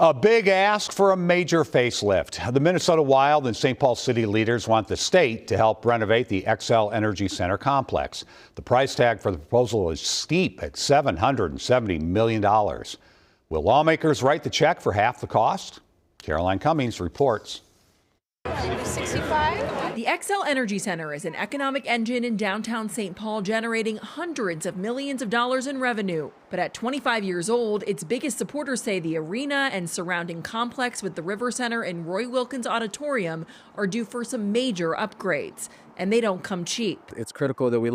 A big ask for a major facelift. The Minnesota Wild and St. Paul City leaders want the state to help renovate the Xcel Energy Center complex. The price tag for the proposal is steep at $770 million. Will lawmakers write the check for half the cost? Caroline Cummings reports. 65. The Xcel Energy Center is an economic engine in downtown St. Paul, generating hundreds of millions of dollars in revenue. But at 25 years old, its biggest supporters say the arena and surrounding complex with the River Center and Roy Wilkins Auditorium are due for some major upgrades. And they don't come cheap. It's critical that we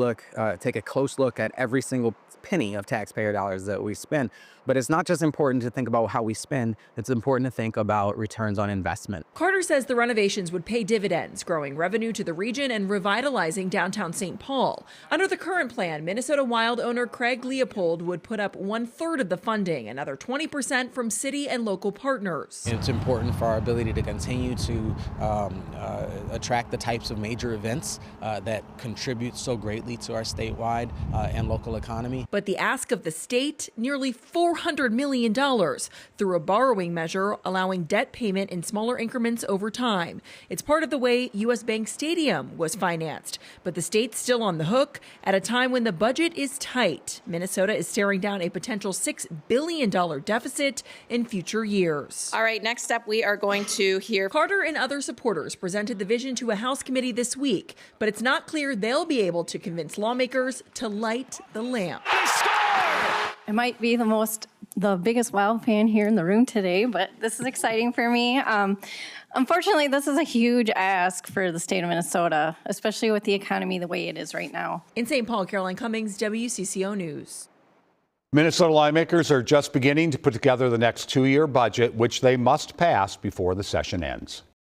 take a close look at every single penny of taxpayer dollars that we spend. But it's not just important to think about how we spend, it's important to think about returns on investment. Carter says the renovations would pay dividends, growing revenue to the region and revitalizing downtown St. Paul. Under the current plan, Minnesota Wild owner Craig Leopold would put up 1/3 of the funding, another 20% from city and local partners. It's important for our ability to continue to attract the types of major events that contribute so greatly to our statewide and local economy. But the ask of the state, nearly $400 million through a borrowing measure allowing debt payment in smaller increments over time. It's part of the way U.S. Bank Stadium was financed. But the state's still on the hook at a time when the budget is tight. Minnesota is staring down a potential $6 billion deficit in future years. All right, next up, we are going to hear. Carter and other supporters presented the vision to a House committee this week, but it's not clear they'll be able to convince lawmakers to light the lamp. I might be the biggest Wild fan here in the room today, but this is exciting for me. Unfortunately, this is a huge ask for the state of Minnesota, especially with the economy the way it is right now. In St. Paul, Caroline Cummings, WCCO News. Minnesota lawmakers are just beginning to put together the next two-year budget, which they must pass before the session ends.